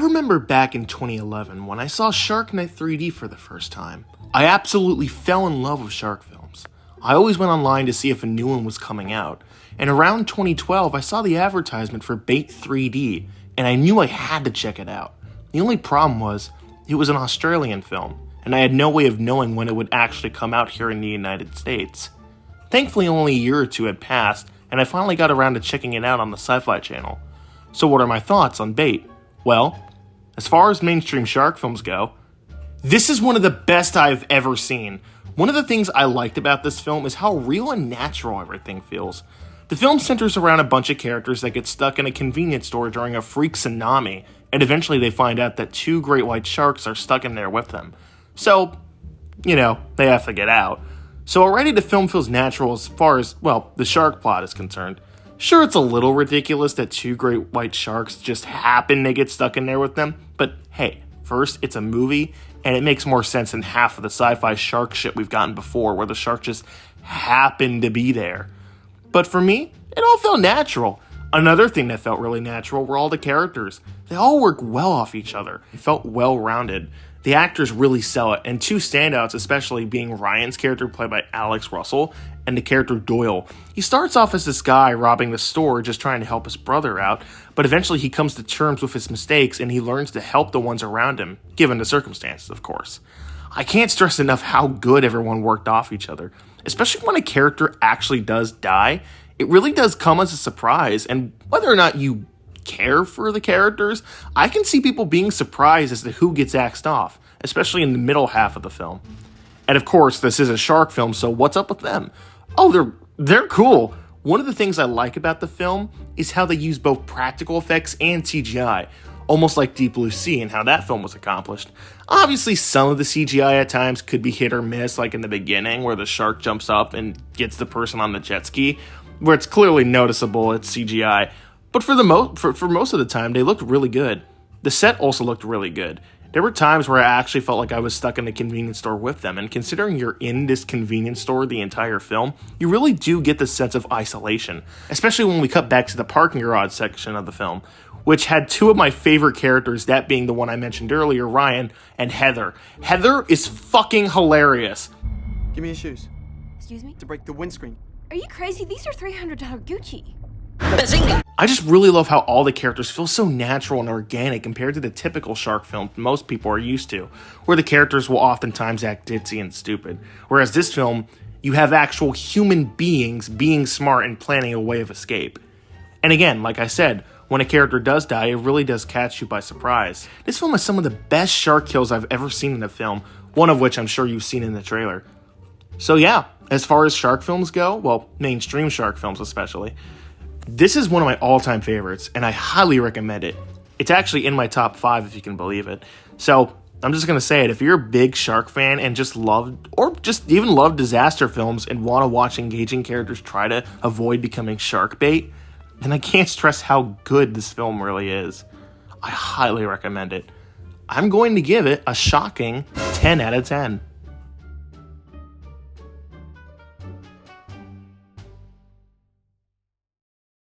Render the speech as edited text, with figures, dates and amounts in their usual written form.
remember back in 2011 when I saw Shark Night 3D for the first time. I absolutely fell in love with shark films. I always went online to see if a new one was coming out, and around 2012 I saw the advertisement for Bait 3D, and I knew I had to check it out. The only problem was, it was an Australian film, and I had no way of knowing when it would actually come out here in the United States. Thankfully only a year or two had passed, and I finally got around to checking it out on the Sci-Fi Channel. So what are my thoughts on Bait? Well, as far as mainstream shark films go, this is one of the best I've ever seen. One of the things I liked about this film is how real and natural everything feels. The film centers around a bunch of characters that get stuck in a convenience store during a freak tsunami, and eventually they find out that two great white sharks are stuck in there with them. So, they have to get out. So already the film feels natural as far as, the shark plot is concerned. Sure, it's a little ridiculous that two great white sharks just happen to get stuck in there with them, but hey, first, it's a movie, and it makes more sense than half of the sci-fi shark shit we've gotten before, where the shark just happened to be there. But for me, it all felt natural. Another thing that felt really natural were all the characters. They all work well off each other. It felt well-rounded. The actors really sell it, and two standouts especially being Ryan's character played by Alex Russell, and the character Doyle. He starts off as this guy robbing the store just trying to help his brother out, but eventually he comes to terms with his mistakes and he learns to help the ones around him, given the circumstances, of course. I can't stress enough how good everyone worked off each other, especially when a character actually does die. It really does come as a surprise, and whether or not you care for the characters, I can see people being surprised as to who gets axed off, especially in the middle half of the film. And of course, this is a shark film, so what's up with them? Oh, they're cool. One of the things I like about the film is how they use both practical effects and CGI, almost like Deep Blue Sea and how that film was accomplished. Obviously, some of the CGI at times could be hit or miss, like in the beginning where the shark jumps up and gets the person on the jet ski, where it's clearly noticeable it's CGI. But for most of the time, they looked really good. The set also looked really good. There were times where I actually felt like I was stuck in a convenience store with them, and considering you're in this convenience store the entire film, you really do get the sense of isolation, especially when we cut back to the parking garage section of the film, which had two of my favorite characters, that being the one I mentioned earlier, Ryan, and Heather. Heather is fucking hilarious. Give me your shoes. Excuse me? To break the windscreen. Are you crazy? These are $300 Gucci. Bazinga! I just really love how all the characters feel so natural and organic compared to the typical shark film most people are used to, where the characters will oftentimes act ditzy and stupid. Whereas this film, you have actual human beings being smart and planning a way of escape. And again, like I said, when a character does die, it really does catch you by surprise. This film has some of the best shark kills I've ever seen in a film, one of which I'm sure you've seen in the trailer. So yeah, as far as shark films go, mainstream shark films especially, this is one of my all-time favorites, and I highly recommend it. It's actually in my top 5, if you can believe it. So, I'm just gonna say it, if you're a big shark fan and just love disaster films and want to watch engaging characters try to avoid becoming shark bait, then I can't stress how good this film really is. I highly recommend it. I'm going to give it a shocking 10 out of 10.